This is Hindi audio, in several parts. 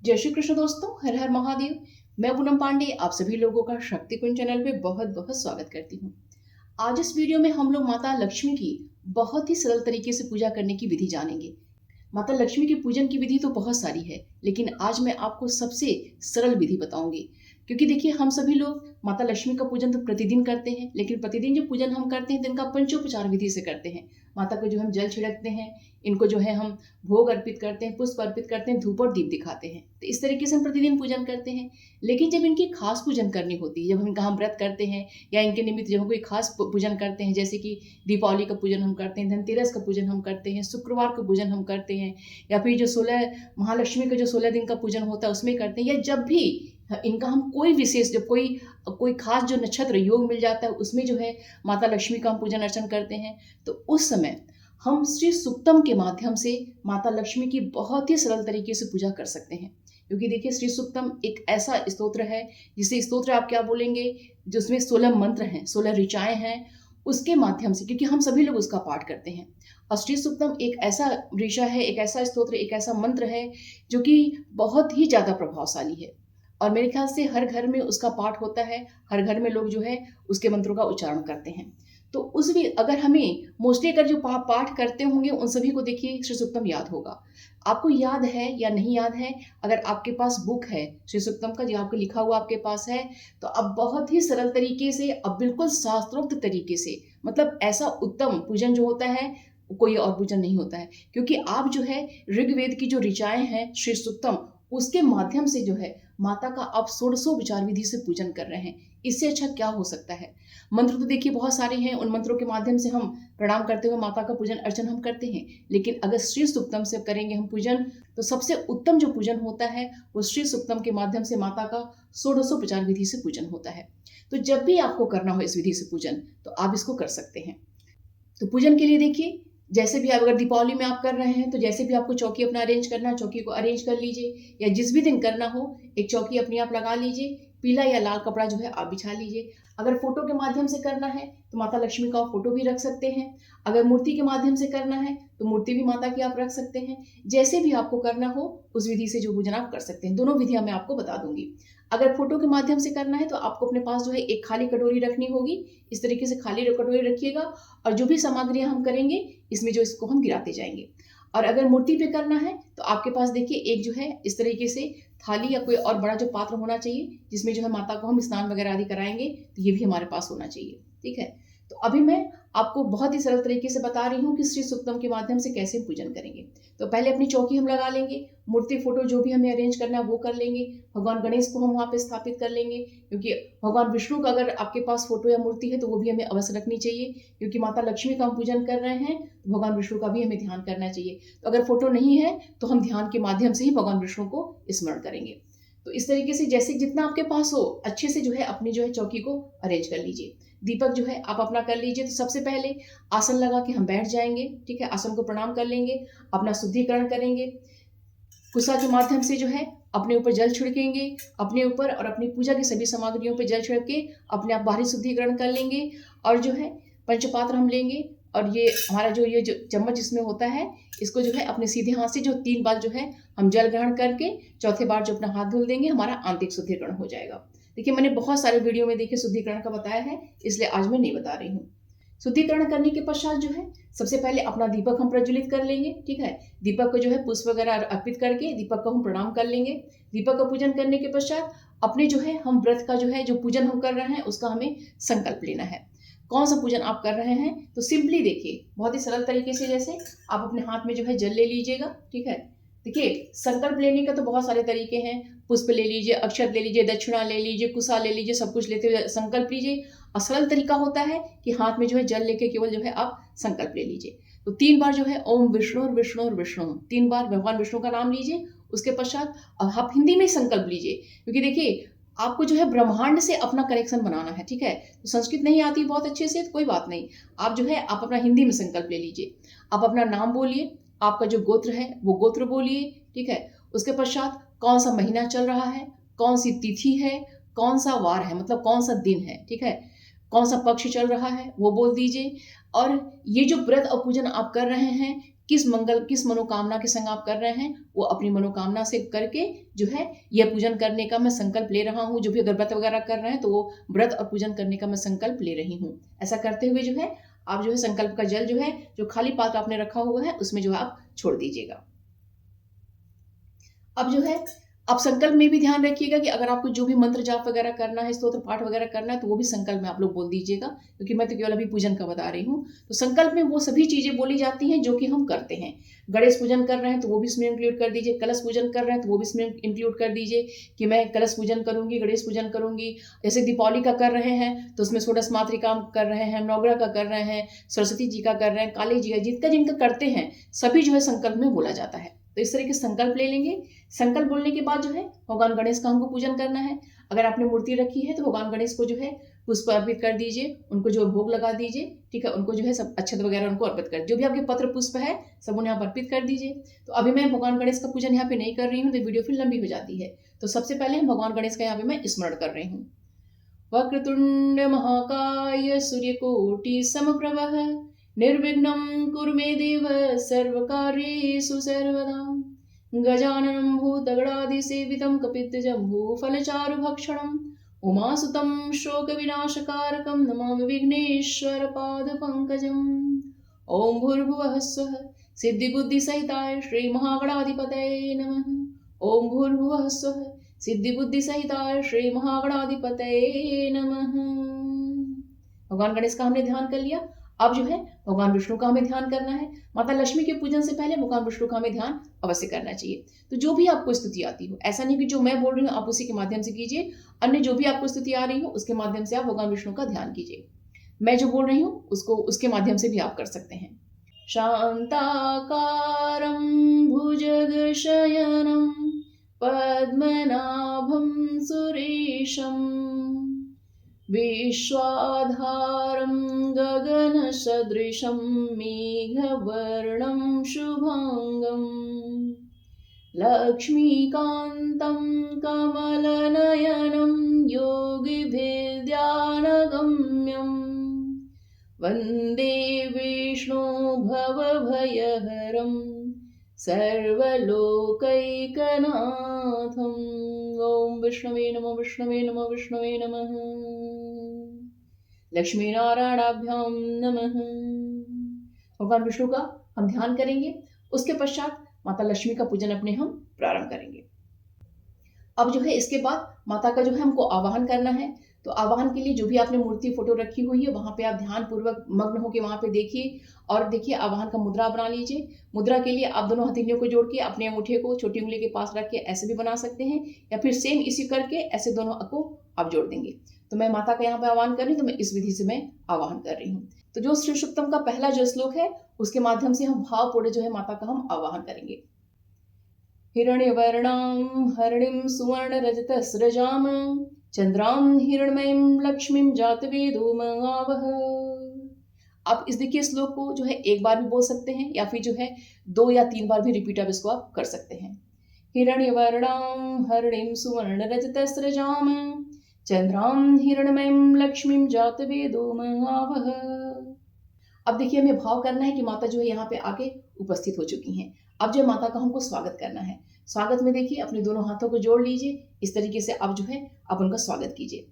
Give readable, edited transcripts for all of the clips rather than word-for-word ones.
जय श्री कृष्ण दोस्तों, हर हर महादेव। मैं पूनम पांडे आप सभी लोगों का शक्ति कुंज चैनल पे बहुत बहुत स्वागत करती हूँ। आज इस वीडियो में हम लोग माता लक्ष्मी की बहुत ही सरल तरीके से पूजा करने की विधि जानेंगे। माता लक्ष्मी के पूजन की विधि तो बहुत सारी है, लेकिन आज मैं आपको सबसे सरल विधि बताऊंगी। क्योंकि देखिए, हम सभी लोग माता लक्ष्मी का पूजन तो प्रतिदिन करते हैं, लेकिन प्रतिदिन जो पूजन हम करते हैं तो इनका पंचोपचार विधि से करते हैं। माता को जो हम जल छिड़कते हैं, इनको जो है हम भोग अर्पित करते हैं, पुष्प अर्पित करते हैं, धूप और दीप दिखाते हैं। तो इस तरीके से हम प्रतिदिन पूजन करते हैं। लेकिन जब इनकी खास पूजन करनी होती है, जब हम इनका हम व्रत करते हैं या इनके निमित्त जब हम कोई खास पूजन करते हैं, जैसे कि दीपावली का पूजन हम करते हैं, धनतेरस का पूजन हम करते हैं, शुक्रवार का पूजन हम करते हैं, या फिर जो 16 महालक्ष्मी का जो 16 दिन का पूजन होता है उसमें करते हैं, या जब भी इनका हम कोई विशेष जब कोई कोई खास जो नक्षत्र योग मिल जाता है उसमें जो है माता लक्ष्मी का हम पूजन अर्चन करते हैं, तो उस समय हम श्री सुक्तम के माध्यम से माता लक्ष्मी की बहुत ही सरल तरीके से पूजा कर सकते हैं। क्योंकि देखिए, श्री सुक्तम एक ऐसा स्तोत्र है जिसे स्तोत्र आप क्या बोलेंगे, जिसमें 16 मंत्र हैं, 16 ऋचाएं हैं, उसके माध्यम से, क्योंकि हम सभी लोग उसका पाठ करते हैं। और श्री सुक्तम एक ऐसा ऋचा है, एक ऐसा स्तोत्र, एक ऐसा मंत्र है जो कि बहुत ही ज़्यादा प्रभावशाली है। और मेरे ख्याल से हर घर में उसका पाठ होता है, हर घर में लोग जो है उसके मंत्रों का उच्चारण करते हैं। तो उस भी अगर हमें मोस्टली अगर जो पाठ करते होंगे उन सभी को देखिए श्री सुक्तम याद होगा। आपको याद है या नहीं याद है, अगर आपके पास बुक है श्री सुक्तम का जो आपको लिखा हुआ आपके पास है, तो अब बहुत ही सरल तरीके से, अब बिल्कुल शास्त्रोक्त तरीके से, मतलब ऐसा उत्तम पूजन जो होता है कोई और पूजन नहीं होता है। क्योंकि आप जो है ऋग्वेद की जो ऋचाएं हैं श्री सुक्तम, उसके माध्यम से जो है माता का आप षोडशोपचार विधि से पूजन कर रहे हैं। इससे अच्छा क्या हो सकता है। मंत्र तो देखिए बहुत सारे हैं, उन मंत्रों के माध्यम से हम प्रणाम करते हुए माता का पूजन अर्चन हम करते हैं, लेकिन अगर श्री सुक्तम से करेंगे हम पूजन, तो सबसे उत्तम जो पूजन होता है वो श्री सुक्तम के माध्यम से माता का षोडशोपचार विधि से पूजन होता है। तो जब भी आपको करना हो इस विधि से पूजन, तो आप इसको कर सकते हैं। तो पूजन के लिए देखिए, जैसे भी आप अगर दीपावली में आप कर रहे हैं तो जैसे भी आपको चौकी अपना अरेंज करना है, चौकी को अरेंज कर लीजिए, या जिस भी दिन करना हो एक चौकी अपनी आप लगा लीजिए, पीला या लाल कपड़ा जो है आप बिछा लीजिए। अगर फोटो के माध्यम से करना है तो माता लक्ष्मी का आप फोटो भी रख सकते हैं। अगर मूर्ति के माध्यम से करना है तो मूर्ति भी माता की आप रख सकते हैं। जैसे भी आपको करना हो उस विधि से जो पूजन आप कर सकते हैं। दोनों विधियां मैं आपको बता दूंगी। अगर फोटो के माध्यम से करना है तो आपको अपने पास जो है एक खाली कटोरी रखनी होगी। इस तरीके से खाली कटोरी रखिएगा, और जो भी सामग्रियां हम करेंगे इसमें जो इसको हम गिराते जाएंगे। और अगर मूर्ति पे करना है तो आपके पास देखिए एक जो है इस तरीके से थाली या कोई और बड़ा जो पात्र होना चाहिए, जिसमें जो है माता को हम स्नान वगैरह आदि कराएंगे, तो ये भी हमारे पास होना चाहिए। ठीक है। तो अभी मैं आपको बहुत ही सरल तरीके से बता रही हूँ कि श्री सुक्तम के माध्यम से कैसे पूजन करेंगे। तो पहले अपनी चौकी हम लगा लेंगे, मूर्ति फोटो जो भी हमें अरेंज करना है वो कर लेंगे, भगवान गणेश को हम वहाँ पे स्थापित कर लेंगे, क्योंकि भगवान विष्णु का अगर आपके पास फोटो या मूर्ति है तो वो भी हमें अवश्य रखनी चाहिए। क्योंकि माता लक्ष्मी का हम पूजन कर रहे हैं तो भगवान विष्णु का भी हमें ध्यान करना चाहिए। तो अगर फोटो नहीं है तो हम ध्यान के माध्यम से ही भगवान विष्णु को स्मरण करेंगे। तो इस तरीके से जैसे जितना आपके पास हो अच्छे से जो है अपनी जो है चौकी को अरेंज कर लीजिए। दीपक जो है आप अपना कर लीजिए। तो सबसे पहले आसन लगा के हम बैठ जाएंगे। ठीक है, आसन को प्रणाम कर लेंगे, अपना शुद्धिकरण करेंगे, कुशा के माध्यम से जो है अपने ऊपर जल छिड़केंगे, अपने ऊपर और अपनी पूजा की सभी सामग्रियों पर जल छिड़क के अपने आप बाहरी शुद्धिकरण कर लेंगे। और जो है पंचपात्र हम लेंगे, और ये हमारा जो ये जो चम्मच इसमें होता है, इसको जो है अपने सीधे हाथ से जो 3 बार जो है हम जल ग्रहण करके चौथे बार जो अपना हाथ धुल देंगे, हमारा आंतरिक शुद्धिकरण हो जाएगा। देखिए, मैंने बहुत सारे वीडियो में देखिए शुद्धिकरण का बताया है, इसलिए आज मैं नहीं बता रही हूँ। शुद्धिकरण करने के पश्चात जो है सबसे पहले अपना दीपक हम प्रज्वलित कर लेंगे। ठीक है, दीपक को जो है पुष्प वगैरह अर्पित करके दीपक को हम प्रणाम कर लेंगे। दीपक का पूजन करने के पश्चात अपने जो है हम व्रत का जो है जो पूजन हम कर रहे हैं उसका हमें संकल्प लेना है। कौन सा पूजन आप कर रहे हैं, तो सिंपली देखिए बहुत ही सरल तरीके से, जैसे आप अपने हाथ में जो है जल ले लीजिएगा। ठीक है, देखिए संकल्प लेने का तो बहुत सारे तरीके हैं। पुष्प ले लीजिए, अक्षत ले लीजिए, दक्षिणा ले लीजिए, कुशा ले लीजिए, सब कुछ लेते हुए संकल्प लीजिए। और सरल तरीका होता है कि हाथ में जो है जल लेके केवल जो है आप संकल्प ले लीजिए। तो 3 बार जो है ओम विष्णु विष्णु विष्णु, 3 बार भगवान विष्णु का नाम लीजिए। उसके पश्चात आप हिंदी में संकल्प लीजिए, क्योंकि देखिए आपको जो है ब्रह्मांड से अपना कनेक्शन बनाना है। ठीक है, तो संस्कृत नहीं आती बहुत अच्छे से तो कोई बात नहीं, आप जो है आप अपना हिंदी में संकल्प ले लीजिए। आप अपना नाम बोलिए, आपका जो गोत्र है वो गोत्र बोलिए। ठीक है, उसके पश्चात कौन सा महीना चल रहा है, कौन सी तिथि है, कौन सा वार है, मतलब कौन सा दिन है। ठीक है, कौन सा पक्ष चल रहा है वो बोल दीजिए। और ये जो व्रत और पूजन आप कर रहे हैं किस मनोकामना के संग आप कर रहे हैं, वो अपनी मनोकामना से करके जो है यह पूजन करने का मैं संकल्प ले रहा हूँ। जो भी अगर व्रत वगैरह कर रहे हैं तो वो व्रत और पूजन करने का मैं संकल्प ले रही हूँ। ऐसा करते हुए जो है आप जो है संकल्प का जल जो है, जो खाली पात्र आपने रखा हुआ है, उसमें जो है आप छोड़ दीजिएगा। अब जो है आप संकल्प में भी ध्यान रखिएगा कि अगर आपको जो भी मंत्र जाप वगैरह करना है, स्तोत्र पाठ वगैरह करना है, तो वो भी संकल्प में आप लोग बोल दीजिएगा, क्योंकि मैं तो केवल अभी पूजन का बता रही हूँ। तो संकल्प में वो सभी चीजें बोली जाती हैं जो कि हम करते हैं। गणेश पूजन कर रहे हैं तो वो भी इसमें इंक्लूड कर दीजिए, कलश पूजन कर रहे हैं तो वो भी इसमें इंक्लूड कर दीजिए कि मैं कलश पूजन करूंगी, गणेश पूजन करूंगी। जैसे दीपावली का कर रहे हैं तो उसमें षोडश मातृका कर रहे हैं, नवग्रह का कर रहे हैं, सरस्वती जी का कर रहे हैं, काली जी का, जिनका जिनका करते हैं सभी जो है संकल्प में बोला जाता है। तो इस तरह के संकल्प ले लेंगे। संकल्प बोलने के बाद जो है भगवान गणेश का हमको पूजन करना है। अगर आपने मूर्ति रखी है तो भगवान गणेश को जो है पुष्प अर्पित कर दीजिए, उनको जो भोग लगा दीजिए, ठीक है। उनको जो है सब अक्षत वगैरह उनको अर्पित कर, जो भी आपके पत्र पुष्प है सब उन्हें आप अर्पित कर दीजिए। तो अभी मैं भगवान गणेश का पूजन यहाँ पे नहीं कर रही हूँ, तो वीडियो फिर लंबी हो जाती है। तो सबसे पहले हम भगवान गणेश का यहाँ पे मैं स्मरण कर रही हूँ। वक्रतुंड महाकाय सूर्यकोटि समप्रभः निर्विघ्नं कुरु मे देव सर्वकार्येषु सर्वदा। गजाननं भूतगणादिसेवितं कपित्थजम्बूफलचारुभक्षणम् उमासुतं शोकविनाशकारकं नमामि विघ्नेश्वरपादपङ्कजम्। ॐ भूर्भुवः स्वः सिद्धिबुद्धिसहिताय श्रीमहागणाधिपतये नमः। ॐ भूर्भुवः स्वः सिद्धिबुद्धिसहिताय श्रीमहागणाधिपतये नमः। भगवान गणेश का हमने ध्यान कर लिया। अब जो है भगवान विष्णु का हमें ध्यान करना है। माता लक्ष्मी के पूजन से पहले भगवान विष्णु का हमें ध्यान अवश्य करना चाहिए। तो जो भी आपको स्तुति आती हो, ऐसा नहीं कि जो मैं बोल रही हूँ आप उसी के माध्यम से कीजिए, अन्य जो भी आपको स्तुति आ रही हो उसके माध्यम से आप भगवान विष्णु का ध्यान कीजिए। मैं जो बोल रही हूँ उसको उसके माध्यम से भी आप कर सकते हैं। शांताकारं भुजगशयनं पद्मनाभं सुरेशं विश्वाधारं गगनसदृशं मेघवर्णं शुभांगं लक्ष्मीकान्तं कमलनयनं योगिभिर्ध्यानगम्यं वन्दे विष्णु भवभयहरं सर्वलोकैकनाथम्। ओम विष्णवे नमः, विष्णवे नमः, विष्णवे नमः। लक्ष्मी नारायणाभ्यां नमः। भगवान विष्णु का हम ध्यान करेंगे। उसके पश्चात माता लक्ष्मी का पूजन अपने हम प्रारंभ करेंगे। अब जो है इसके बाद माता का जो है हमको आवाहन करना है। तो आवाहन के लिए जो भी आपने मूर्ति फोटो रखी हुई है वहां पे आप ध्यान पूर्वक मग्न होकर वहां पे देखिए और देखिए आवाहन का मुद्रा बना लीजिए। मुद्रा के लिए आप दोनों हथेलियों को जोड़ के अपने अंगूठे को छोटी उंगली के पास रख के ऐसे भी बना सकते हैं, या फिर सेम इसी करके ऐसे दोनों को आप जोड़ देंगे। तो मैं माता का यहाँ पे आवाहन कर रही हूँ, तो मैं इस विधि से मैं आवाहन कर रही हूँ। तो जो श्री सूक्तम का पहला जो श्लोक है उसके माध्यम से हम भावपूर्ण जो है माता का हम आवाहन करेंगे। हिरण्यवर्णां हरिणीं सुवर्णरजतस्रजां चंद्रां हिरण्मयीं लक्ष्मीं जातवेदो महावह। आप इस देखिए श्लोक को जो है एक बार भी बोल सकते हैं, या फिर जो है 2 या 3 बार भी रिपीट आप इसको आप कर सकते हैं। हिरण्यवर्णां हरिणीं सुवर्णरजतस्रजां चंद्रां हिरण्मयीं लक्ष्मीं जातवेदो महावह। अब देखिए हमें भाव करना है कि माता जो है यहाँ पे आके उपस्थित हो चुकी हैं। अब जो माता का हमको स्वागत करना है। स्वागत में देखिए अपने दोनों हाथों को जोड़ लीजिए, इस तरीके से आप जो है आप उनका स्वागत कीजिए।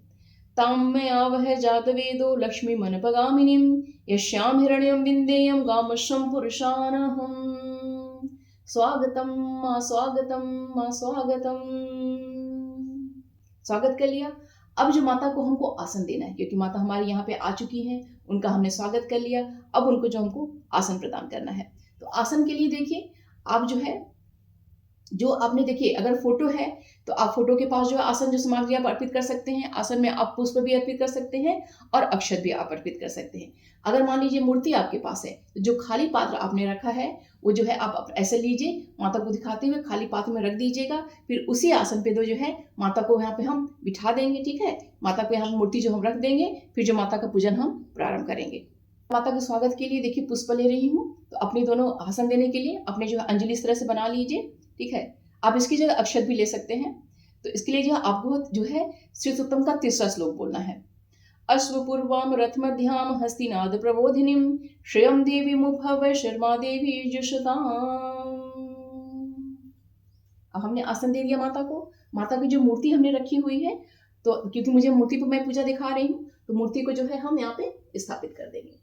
ताम में आवह जातवेदो लक्ष्मी मनपगामिनीं यश्याम हिरण्यं विन्देयं गामशं पुरुषानहम्। स्वागतम मां स्वागतम मां स्वागतम। स्वागत कर लिया। अब जो माता को हमको आसन देना है, क्योंकि माता हमारी यहाँ पे आ चुकी हैं, उनका हमने स्वागत कर लिया। अब उनको जो हमको आसन प्रदान करना है। तो आसन के लिए देखिए आप जो है जो आपने देखिए अगर फोटो है तो आप फोटो के पास जो है आसन जो सामग्री आप अर्पित कर सकते हैं। आसन में आप पुष्प भी अर्पित कर सकते हैं और अक्षत भी आप अर्पित कर सकते हैं। अगर मान लीजिए मूर्ति आपके पास है तो जो खाली पात्र आपने रखा है वो जो है आप ऐसे लीजिए, माता को दिखाते हुए खाली पात्र में रख दीजिएगा। फिर उसी आसन पे जो है माता को यहाँ पे हम बिठा देंगे, ठीक है। माता को यहाँ मूर्ति जो हम रख देंगे, फिर जो माता का पूजन हम प्रारंभ करेंगे। माता के स्वागत के लिए देखिए पुष्प ले रही हूँ। तो अपने दोनों आसन देने के लिए अपने जो है अंजलि इस तरह से बना लीजिए, ठीक है। आप इसकी जगह अक्षत भी ले सकते हैं। तो इसके लिए जो आपको जो है श्री सूक्तम का 3रा श्लोक बोलना है। अश्वपूर्वां रथमध्यां हस्तिनाद प्रबोधिनीं श्रियं देवीमुपहवै शर्मा देवी जुषताम्। अब हमने आसन दे दिया माता को। माता की जो मूर्ति हमने रखी हुई है, तो क्योंकि मुझे मूर्ति पर मैं पूजा दिखा रही हूँ, तो मूर्ति को जो है हम यहाँ पे स्थापित कर देंगे।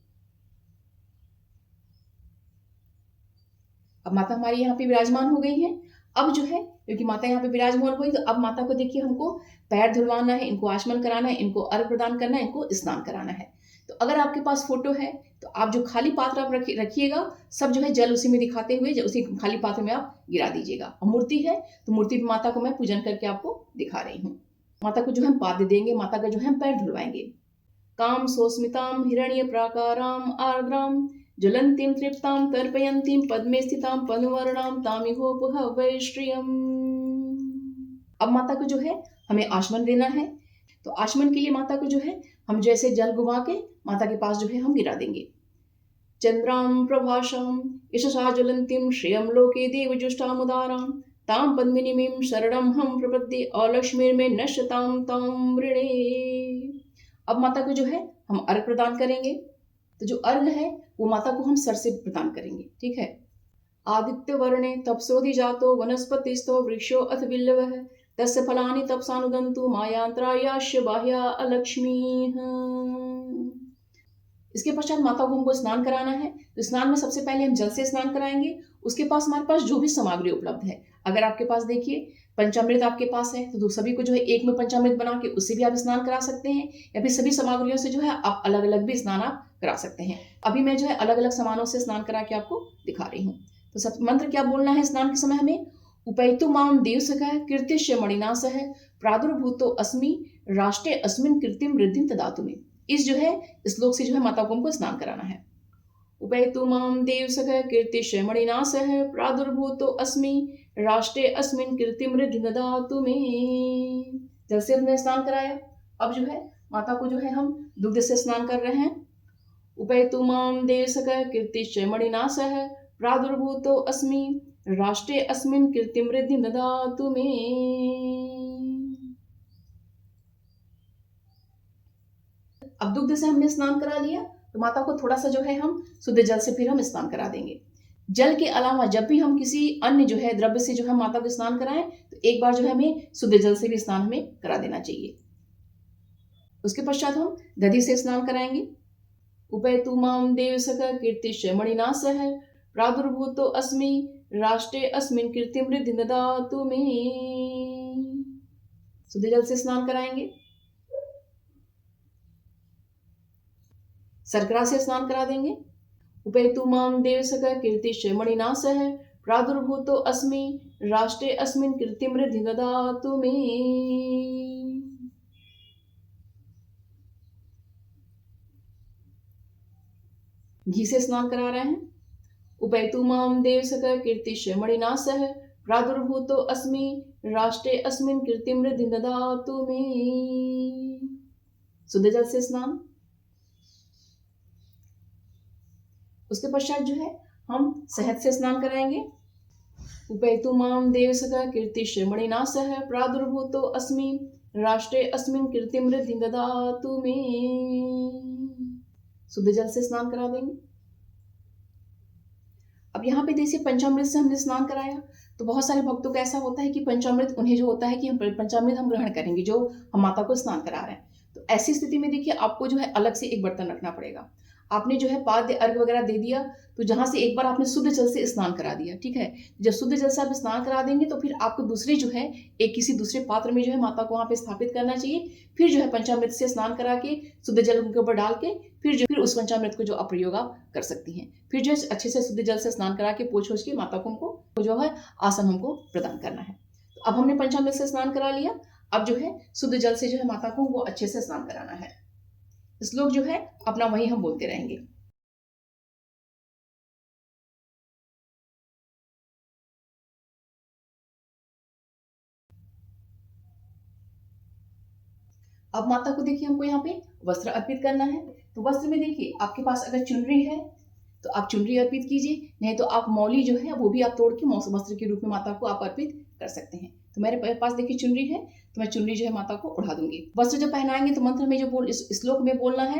अब माता हमारी यहाँ पे विराजमान हो गई है। अब जो है, क्योंकि माता यहाँ पे विराजमान हुई, तो अब माता को देखिए हमको पैर धुलवाना है, इनको आचमन कराना है, इनको अर्घ प्रदान करना है, इनको स्नान कराना है। तो अगर आपके पास फोटो है तो आप जो खाली पात्र आप रखिएगा, सब जो है जल उसी में दिखाते हुए उसी खाली पात्र में आप गिरा दीजिएगा। और मूर्ति है तो मूर्ति पे माता को मैं पूजन करके आपको दिखा रही हूँ। माता को जो हम पाद्य देंगे, माता का जो है हम पैर धुलवाएंगे। काम सोस्मितां हिरण्य प्राकाराम आर्द्राम ज्वलंतीं तृप्तां तर्पयन्तीं पद्मे स्थितां पनुवर्णां तामिहोपहवै श्रियम्। अब माता को जो है हमें आचमन देना है। तो आचमन के लिए माता को जो है हम जैसे जल घुमा के माता के पास जो है हम गिरा देंगे। चंद्रां प्रभाषां यशसा ज्वलंतीं श्रियं लोके देवजुष्टामुदारां तां पद्मिनीं शरणं हम प्रपद्ये अलक्ष्मीर्मे नश्यतां तां वृणे। अब माता को जो है हम अर्घ प्रदान करेंगे। तो जो अर्घ है वो माता को हम सर से प्रदान करेंगे, ठीक है। आदित्य वर्णे तपसोधि जातो वनस्पतिस्थो वृक्षो अथ बिल्लवः तस्य फलानि तपसानुदन्तु मायांतरायाश्य बाह्या अलक्ष्मीः। इसके पश्चात माता को हमको स्नान कराना है। तो स्नान में सबसे पहले हम जल से स्नान कराएंगे। उसके पास हमारे पास जो भी सामग्री उपलब्ध है, अगर आपके पास देखिए पंचामृत आपके पास है तो सभी को जो है एक में पंचामृत बना के उससे भी आप स्नान करा सकते हैं, या फिर सभी सामग्रियों से जो है आप अलग अलग भी स्नान आप करा सकते हैं। अभी मैं जो है अलग अलग सामानों से स्नान करा के आपको दिखा रही हूँ। तो सब मंत्र क्या बोलना है स्नान के समय हमें? उपैतु मां देवसखः कीर्तिश्य मणिनासः प्रादुर्भूतो अस्मि राष्ट्रे अस्मिन् कीर्तिं वृद्धिं ददातु मे। इस जो है श्लोक से जो है माता को हमको स्नान कराना है। उपैतु मां देवसखः कीर्तिश्य मणिनासः प्रादुर्भूतो अस्मि राष्ट्रे अस्मिन् कीर्तिं वृद्धिं ददातु मे। जल से हमने स्नान कराया। अब जो है माता को जो है हम दुग्ध से स्नान कर रहे हैं। उपैतु मां देवसखः कीर्तिश्च मणिनासः प्रादुर्भूतो अस्मि राष्ट्रे अस्मिन् कीर्तिं वृद्धिं ददातु मे। अब दुग्ध से हमने स्नान करा लिया, तो माता को थोड़ा सा जो है हम शुद्ध जल से फिर हम स्नान करा देंगे। जल के अलावा जब भी हम किसी अन्य जो है द्रव्य से जो है माता को स्नान कराएं, तो एक बार जो है हमें शुद्ध जल से भी स्नान हमें करा देना चाहिए। उसके पश्चात हम दधि से स्नान कराएंगे। उपैतु मां देवसखः कीर्तिश्च मणिनासः प्रादुर्भूतो अस्मि राष्ट्रे अस्मिन् कीर्तिं वृद्धिं ददातु मे। शुद्ध जल से स्नान कराएंगे। शर्करा से स्नान करा देंगे। उपैतु मां देवसखः कीर्तिश्च मणिनासः प्रादुर्भूतो अस्मि राष्ट्रे अस्मिन् कीर्तिं वृद्धिं ददातु मे। घी से स्नान करा रहे हैं। उपैतु मां देवसखः कीर्तिश्च मणिनासः प्रादुर्भूतो अस्मि राष्ट्रे अस्मिन् कीर्तिं वृद्धिं ददातु मे। शुद्ध जल से स्नान। उसके पश्चात जो है हम शहद से स्नान कराएंगे। उपैतु मां देवसखः कीर्तिश्च मणिनासः प्रादुर्भूतो अस्मि राष्ट्रे अस्मिन् कीर्तिं वृद्धिं ददातु मे। शुद्ध जल से स्नान करा देंगे। अब यहाँ पे देखिए पंचामृत से हमने स्नान कराया, तो बहुत सारे भक्तों का ऐसा होता है कि पंचामृत उन्हें जो होता है कि हम पंचामृत हम ग्रहण करेंगे जो हम माता को स्नान करा रहे हैं। तो ऐसी स्थिति में देखिए आपको जो है अलग से एक बर्तन रखना पड़ेगा। आपने जो है पाद्य अर्घ वगैरह दे दिया, तो जहाँ से एक बार आपने शुद्ध जल से स्नान करा दिया, ठीक है। जब शुद्ध जल से आप स्नान करा देंगे तो फिर आपको दूसरे जो है एक किसी दूसरे पात्र में जो है माता को वहाँ पे स्थापित करना चाहिए। फिर जो है पंचामृत से स्नान करा के शुद्ध जल उनके ऊपर डाल के फिर उस पंचामृत को जो आप प्रयोग आप कर सकती हैं। फिर जो है अच्छे से शुद्ध जल से स्नान करा के पोंछ के माता को हमको जो है आसन हमको प्रदान करना है। तो अब हमने पंचामृत से स्नान करा लिया। अब जो है शुद्ध जल से जो है माता को वो अच्छे से स्नान कराना है। श्लोक जो है अपना वही हम बोलते रहेंगे। अब माता को देखिए हमको यहाँ पे वस्त्र अर्पित करना है। तो वस्त्र में देखिए आपके पास अगर चुनरी है तो आप चुनरी अर्पित कीजिए, नहीं तो आप मौली जो है वो भी आप तोड़ के वस्त्र के रूप में माता को आप अर्पित कर सकते हैं। तो मेरे पास देखिए चुनरी है, तो तो मैं चुन्नी जो है माता को उड़ा दूंगी। वस्त्र जब पहनाएंगे तो मंत्र में जो इस श्लोक में बोलना है,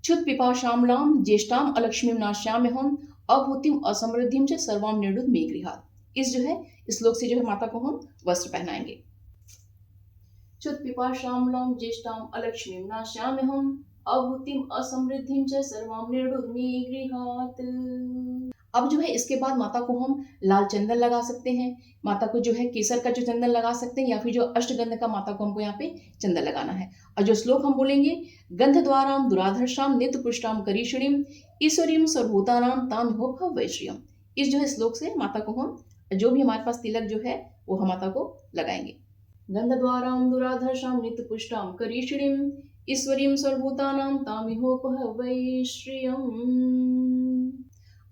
क्षुत पिपा श्यामलाम ज्येष्ठाम अलक्ष्मीम नाश्याम हम अभूतिम असमृद्धिम च सर्वाम निर्डुत मे गृहात्। इस जो है इस श्लोक से जो है माता को हम वस्त्र पहनाएंगे। क्षुत पिपा श्यामलाम ज्येष्ठाम अलक्ष्मीम नाश्याम हम अभूतिम असमृद्धिम च सर्वाम निर्डुत मे गृहात्। अब जो है इसके बाद माता को हम लाल चंदन लगा सकते हैं, माता को जो है केसर का जो चंदन लगा सकते हैं, या फिर जो अष्टगंध का माता को हमको यहाँ पे चंदन लगाना है। और जो श्लोक हम बोलेंगे, गंध द्वाराम दुराधर्षाम नित्य पुष्टाम करीषणीम ईश्वरीम सर्वभूतानाम तामिहो भवैश्रियम। इस जो है श्लोक से माता को हम जो भी हमारे पास तिलक जो है वो हम माता को लगाएंगे। गंध द्वाराम दुराधर्षाम नित्य पुष्टाम करीषणीम ईश्वरीम सर्वभूतानाम तामिहो भवैश्रियम।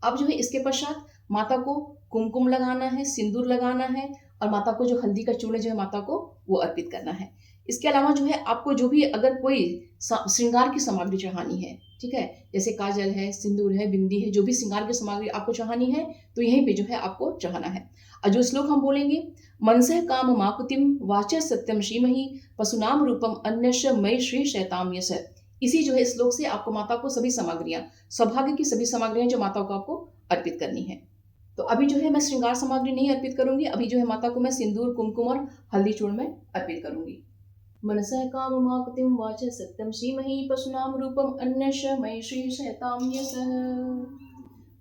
अब जो है इसके पश्चात माता को कुमकुम लगाना है, सिंदूर लगाना है, और माता को जो हल्दी का चूर्ण जो है माता को वो अर्पित करना है। इसके अलावा जो है आपको जो भी अगर कोई श्रृंगार की सामग्री चढ़ानी है, ठीक है, जैसे काजल है, सिंदूर है, बिंदी है, जो भी श्रृंगार की सामग्री आपको चढ़ानी है तो यहीं पे जो है आपको चढ़ाना है। और जो श्लोक हम बोलेंगे, मनसः काम माकुतिम वाचः सत्यम श्रीमहि पशुनाम रूपम अन्यस्य मयि श्री शैताम यश। इसी जो है श्लोक से आपको माता को सभी सामग्रियां, सौभाग्य की सभी सामग्रियां जो माता को आपको अर्पित करनी है। तो अभी जो है मैं श्रृंगार सामग्री नहीं अर्पित करूंगी, अभी जो है माता को मैं सिंदूर, कुमकुम और हल्दी चूर्ण में अर्पित करूंगी। मनसः काममाकुतिं वाचः सत्यं श्रीमहि पशुनाम रूपम अन्यस्य मयि श्री शैतां यशः।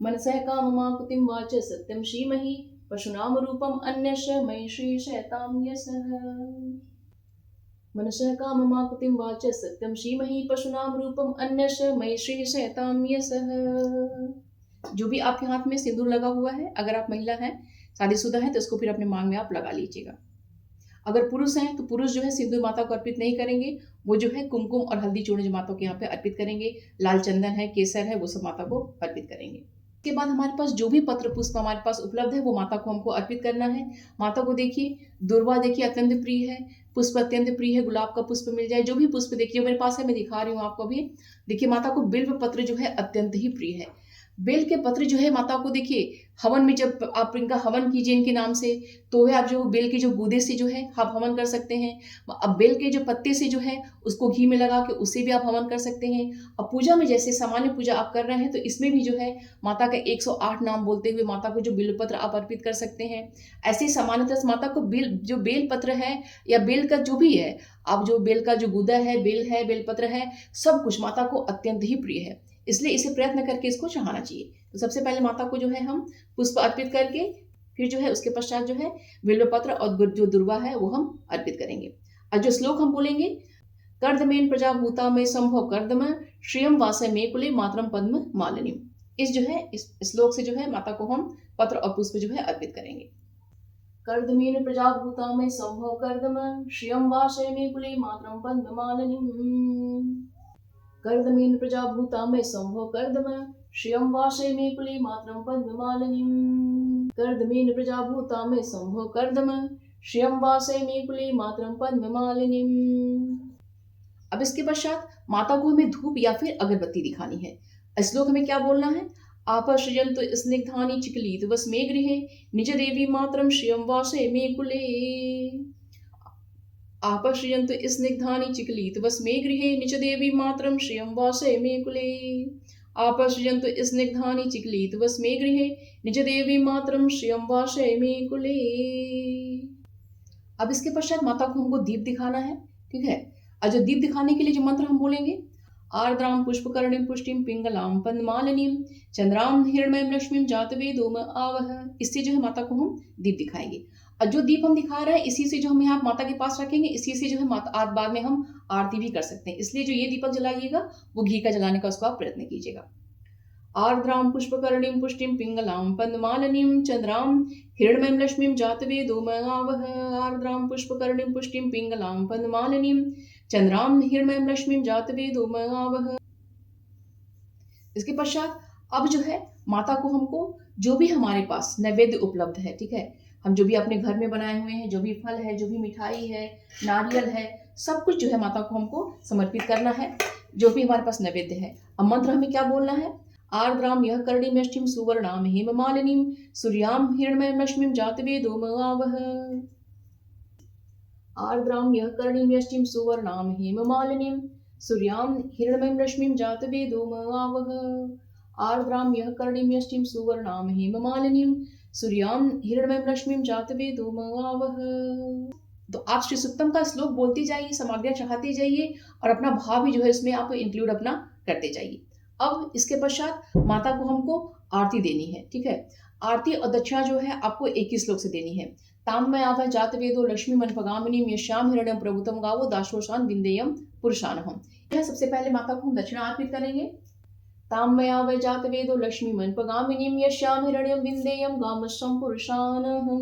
मनसः काममाकुतिं वाचः सत्यं श्रीमहि पशुनाम रूपम अन्यस्य मयि श्री शैतां यशः। मनसः काममाकुतिं वाचः सत्यं श्रीमहि पशुनाम रूपम अन्यस्य मयि श्री शैतां यशः। जो भी आपके हाथ में सिंदूर लगा हुआ है, अगर आप महिला हैं, शादीशुदा हैं, तो इसको फिर अपने मांग में आप लगा लीजिएगा। अगर पुरुष हैं तो पुरुष जो है सिंदूर माता को अर्पित नहीं करेंगे, वो जो है कुमकुम और हल्दी चूर्ण जो माता को यहाँ पे अर्पित करेंगे, लाल चंदन है, केसर है, वो सब माता को अर्पित करेंगे। उसके बाद हमारे पास जो भी पत्र पुष्प हमारे पास उपलब्ध है वो माता को हमको अर्पित करना है। माता को देखिए दुर्वा देखिए अत्यंत प्रिय है, पुष्प अत्यंत प्रिय है, गुलाब का पुष्प मिल जाए, जो भी पुष्प देखिए मेरे पास है, मैं दिखा रही हूँ आपको अभी। देखिए माता को बिल्व पत्र जो है अत्यंत ही प्रिय है। बेल के पत्र जो है माता को देखिए हवन में जब आप इनका हवन कीजिए इनके नाम से, तो है आप जो बेल के जो गूदे से जो है आप हवन कर सकते हैं। अब बेल के जो पत्ते से जो है उसको घी में लगा के उससे भी आप हवन कर सकते हैं। अब पूजा में जैसे सामान्य पूजा आप कर रहे हैं तो इसमें भी जो है माता का 108 नाम बोलते हुए माता को जो बेल पत्र आप अर्पित कर सकते हैं। ऐसे सामान्यतः माता को जो बेल पत्र है या बेल का जो भी है, आप जो बेल का जो गूदा है, बेल पत्र है, सब कुछ माता को अत्यंत ही प्रिय है, इसलिए इसे प्रयत्न करके इसको चढ़ाना चाहिए। तो सबसे पहले माता को जो है हम पुष्प अर्पित करके फिर जो है उसके पश्चात जो है बिल्वपत्र और जो दुर्वा है वो हम अर्पित करेंगे। और जो श्लोक हम बोलेंगे, कर्दमेन प्रजाभूता में संभव कर्दम श्रियम वासय में कुले मातरम पद्म मालिनी। इस जो है इस श्लोक से जो है माता को हम पत्र और पुष्प जो है अर्पित करेंगे। कर्दमेन प्रजाभूता में संभव कर्दम श्रियम वासय में कुले मातरम पद्म मालिनी। कर्दमेन प्रजाभूता में संभव कर्दम श्रियम वासय में कुले मातरम पद्ममालिनीं। कर्दमेन प्रजाभूता में संभव कर्दम श्रियम वासय में कुले मातरम पद्ममालिनीं। अब इसके पश्चात माता को हमें धूप या फिर अगरबत्ती दिखानी है। श्लोक हमें क्या बोलना है, आपश्रयन्तु स्निग्धानि चिकलित वस्मे गृहे निज देवी मातरम श्रियम वासय में कुले। आपश्रयन्तु स्निग्धानि चिकलित वस्मे गृहे निज देवी मातरम श्रियं वासय मे कुले। आपश्रयन्तु स्निग्धानि चिकलित वस्मे गृहे निज देवी मातरम श्रियं वासय मे कुले। अब इसके पश्चात माता को हमको दीप दिखाना है, ठीक है। और जो दीप दिखाने के लिए जो मंत्र हम बोलेंगे, आर्द्राम पुष्पकर्णिम पुष्टिम पिंगलाम पद्मालिनीम चंद्राम हिरण्मयीं लक्ष्मीं जातवेदो म आवह। इससे जो है माता को हम दीप दिखाएंगे। और जो दीप हम दिखा रहे हैं इसी से जो हम यहाँ माता के पास रखेंगे, इसी से जो है माता बाद में हम आरती भी कर सकते हैं। इसलिए जो ये दीपक जलाइएगा वो घी का जलाने का उसको आप प्रयत्न कीजिएगा। आर्द्राम पुष्पकर्णिम पुष्टिम पिंगलाम पद्मालिनीं चंद्राम हिरण्मयीं लक्ष्मीं जातवेदो म आवह। आर्द्राम पुष्पकर्णिम पुष्टिम पिंगलाम पद्मालिनीं चंद्राम हिरण्मयीं लक्ष्मीं जातवेदो म आवह। इसके पश्चात अब जो है माता को हमको जो भी हमारे पास नैवेद्य उपलब्ध है, ठीक है, हम जो भी अपने घर में बनाए हुए हैं, जो भी फल है, जो भी मिठाई है, नारियल है, सब कुछ जो है माता को हमको समर्पित करना है, जो भी हमारे पास नैवेद्य है। अब मंत्र हमें क्या बोलना है, आर्द्राम यह कर्णिमेष्टिम सुवर्णाम हेममालिनीं सूर्याम हिरण्मयीं लक्ष्मीं जातवेदो म आवह। आर्द्रां यः कर्णीं यष्टिं सुवर्णां हेममालिनीं सूर्यां हिरण्मयीं रश्मिं जातवेदो मवावह। आर्द्रां यः कर्णीं यष्टिं सुवर्णां हेममालिनीं सूर्यां हिरण्मयीं रश्मिं जातवेदो मवावह। तो आप श्री सुक्तम का श्लोक बोलते जाइए, सामग्रियां चढ़ाते जाइए और अपना भाव भी जो है इसमें आप इंक्लूड अपना करते जाइए। अब इसके पश्चात माता को हमको आरती देनी है, ठीक है। आरती और दक्षिणा जो है आपको एक ही श्लोक से देनी है। ताम्य आव जात वेदो लक्ष्मी मनपगामिनी यश्याम हिरण्यम प्रभुतम गावो दाशोषान विंदेयम पुरुषानहम। सबसे पहले माता को हम दक्षिणा अर्पित करेंगे। ताम्य आव जात वेदो लक्ष्मी मनपगामिनी यश्याम हिरण्यम विंदेयम गामशम पुरुषानहम।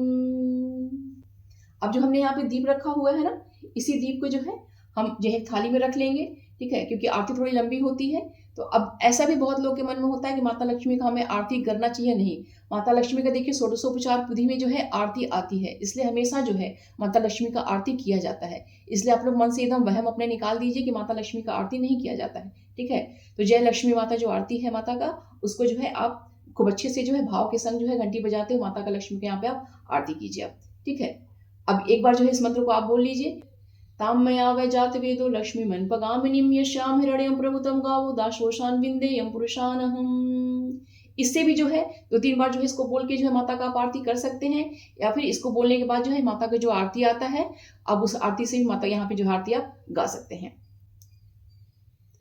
अब जो हमने यहाँ पे दीप रखा हुआ है ना, इसी दीप को जो है हम जो है थाली में रख लेंगे, ठीक है, क्योंकि आरती थोड़ी लंबी होती है। तो अब ऐसा भी बहुत लोगों के मन में होता है कि माता लक्ष्मी का हमें आरती करना चाहिए। नहीं, माता लक्ष्मी का देखिए षोडशोपचार विधि में जो है आरती आती है, इसलिए हमेशा जो है माता लक्ष्मी का आरती किया जाता है। इसलिए आप लोग मन से एकदम वहम अपने निकाल दीजिए कि माता लक्ष्मी का आरती नहीं किया जाता है, ठीक है। तो जय लक्ष्मी माता जो आरती है माता का, उसको जो है आप खूब अच्छे से जो है भाव के संग जो है घंटी बजाते हुए माता का लक्ष्मी के यहाँ पे आप आरती कीजिए आप, ठीक है। अब एक बार जो है इस मंत्र को आप बोल लीजिए। ताम्मया वै जात वेदो लक्ष्मी मनपगामिनीं यश्याम हिरण्यं प्रभुतं गावो दाशोषान विंदेयं पुरुषानहम। इससे भी जो है 2-3 बार जो है इसको बोल के जो है माता का आप आरती कर सकते हैं, या फिर इसको बोलने के बाद जो है माता का जो आरती आता है, अब उस आरती से भी माता यहाँ पे जो आरती आप गा सकते हैं।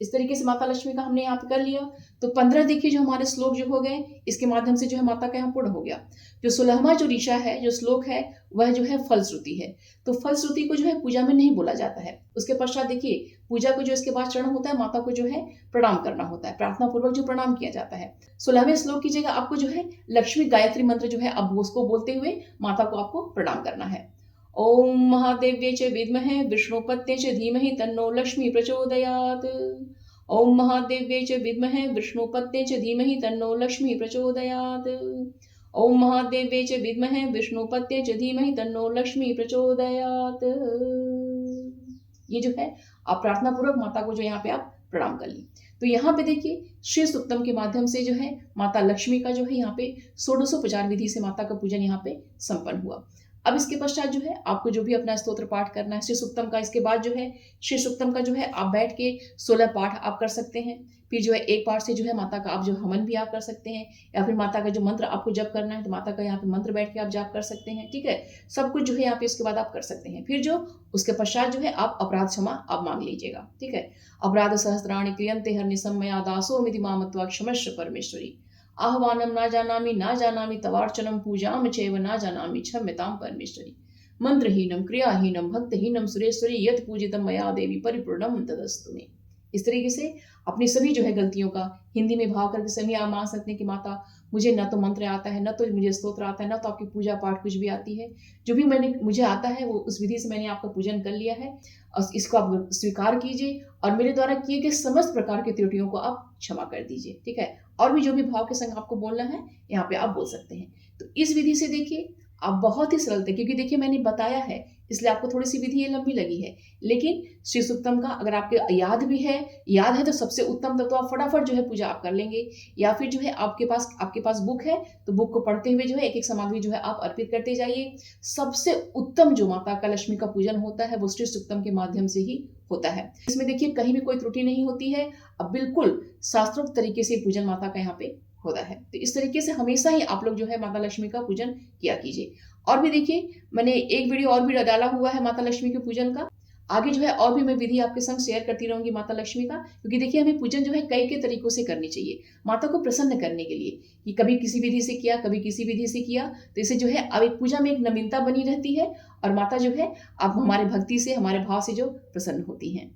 इस तरीके से माता लक्ष्मी का हमने यहाँ पे कर लिया। तो 15 देखिए जो हमारे श्लोक जो हो गए, इसके माध्यम से जो है माता का यहाँ पूर्ण हो गया। जो 16वां जो ऋचा है, जो श्लोक है, वह जो है फलश्रुति है। तो फलश्रुति को जो है पूजा में नहीं बोला जाता है। उसके पश्चात देखिए पूजा को जो इसके बाद चरण होता है, माता को जो है प्रणाम करना होता है, प्रार्थना पूर्वक जो प्रणाम किया जाता है। 16वें श्लोक की जगह आपको जो है लक्ष्मी गायत्री मंत्र जो है अब उसको बोलते हुए माता को आपको प्रणाम करना है। ओम महादेव्ये च विद्महे विष्णुपत्ये च धीमहि तन्नो लक्ष्मी प्रचोदयात्। ओम महादेव्ये च विद्महे विष्णुपत्ये च धीमहि तन्नो लक्ष्मी प्रचोदयात्। ओम महादेव्ये च विद्महे विष्णुपत्ये च धीमहि तन्नो लक्ष्मी प्रचोदयात्। ये जो है आप प्रार्थना पूर्वक माता को जो यहाँ पे आप प्रणाम कर ली। तो यहाँ पे देखिए श्री सुक्तम के माध्यम से जो है माता लक्ष्मी का जो है यहाँ पे षोडशोपचार विधि से माता का पूजन यहाँ पे संपन्न हुआ। अब इसके पश्चात जो है आपको जो भी अपना स्तोत्र पाठ करना है श्री सुक्तम का, इसके बाद जो है श्री सुक्तम का जो है आप बैठ के 16 पाठ आप कर सकते हैं। फिर जो है एक पाठ से जो है माता का आप जो हवन भी आप कर सकते हैं, या फिर माता का जो मंत्र आपको जप करना है तो माता का यहाँ पे मंत्र बैठ के आप जाप कर सकते हैं, ठीक है। सब कुछ जो है यहाँ पे इसके बाद आप कर सकते हैं। फिर जो उसके पश्चात जो है आप अपराध क्षमा आप मांग लीजिएगा, ठीक है। अपराध सहस्त्राणि क्रियन्ते हरनिशं मया दासोऽमिति मामत्वा क्षमस्व परमेश्वरी। आह्वानं न जानामि तवार्चनं पूजां चैव न जानामि क्षम्यतां परमेश्वरी। मंत्रहीनं क्रियाहीनं भक्तहीनं सुरेश्वरी यत् पूजितं मया देवी परिपूर्णं तदस्तु मे। इस तरीके से अपनी सभी जो है गलतियों का हिंदी में भाव करके सभी आप मांग सकते हैं कि माता मुझे न तो मंत्र आता है, न तो मुझे स्तोत्र आता है, न तो आपकी पूजा पाठ कुछ भी आती है। जो भी मुझे आता है वो उस विधि से मैंने आपका पूजन कर लिया है, और इसको आप स्वीकार कीजिए और मेरे द्वारा किए गए समस्त प्रकार की त्रुटियों को आप क्षमा कर दीजिए, ठीक है। और भी जो भी भाव के संग आपको बोलना है यहाँ पे आप बोल सकते हैं। तो इस विधि से देखिए आप बहुत ही सरल थे, क्योंकि देखिए मैंने बताया है इसलिए आपको थोड़ी सी विधि ये लंबी लगी है, लेकिन श्री सुक्तम का अगर आपके याद है तो सबसे उत्तम, तब तो आप फटाफट जो है पूजा आप कर लेंगे। या फिर जो है आपके पास बुक है तो बुक को पढ़ते हुए जो है एक एक सामग्री जो है आप अर्पित करते जाइए। सबसे उत्तम जो माता का लक्ष्मी का पूजन होता है वो श्री सुक्तम के माध्यम से ही होता है। इसमें देखिए कहीं भी कोई त्रुटि नहीं होती है, अब बिल्कुल शास्त्रोक्त तरीके से पूजन माता का यहाँ पे होता है। तो इस तरीके से हमेशा ही आप लोग जो है माता लक्ष्मी का पूजन किया कीजिए। और भी देखिए मैंने एक वीडियो और भी डाला हुआ है माता लक्ष्मी के पूजन का। आगे जो है और भी मैं विधि आपके संग शेयर करती रहूंगी माता लक्ष्मी का, क्योंकि देखिए हमें पूजन जो है कई के तरीकों से करनी चाहिए माता को प्रसन्न करने के लिए, कि कभी किसी विधि से किया, कभी किसी विधि से किया। तो इसे जो है अब एक पूजा में एक नवीनता बनी रहती है और माता जो है अब हमारे भक्ति से, हमारे भाव से जो प्रसन्न होती हैं।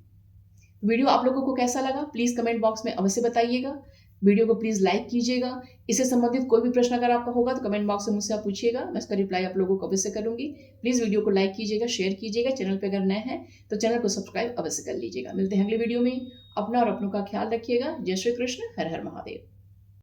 वीडियो आप लोगों को कैसा लगा प्लीज कमेंट बॉक्स में अवश्य बताइएगा। वीडियो को प्लीज लाइक कीजिएगा। इससे संबंधित कोई भी प्रश्न अगर आपका होगा तो कमेंट बॉक्स में मुझसे आप पूछिएगा, मैं इसका रिप्लाई आप लोगों को अवश्य करूंगी। प्लीज वीडियो को लाइक कीजिएगा, शेयर कीजिएगा। चैनल पे अगर नए हैं तो चैनल को सब्सक्राइब अवश्य कर लीजिएगा। मिलते हैं अगले वीडियो में। अपना और अपनों का ख्याल रखिएगा। जय श्री कृष्ण, हर हर महादेव।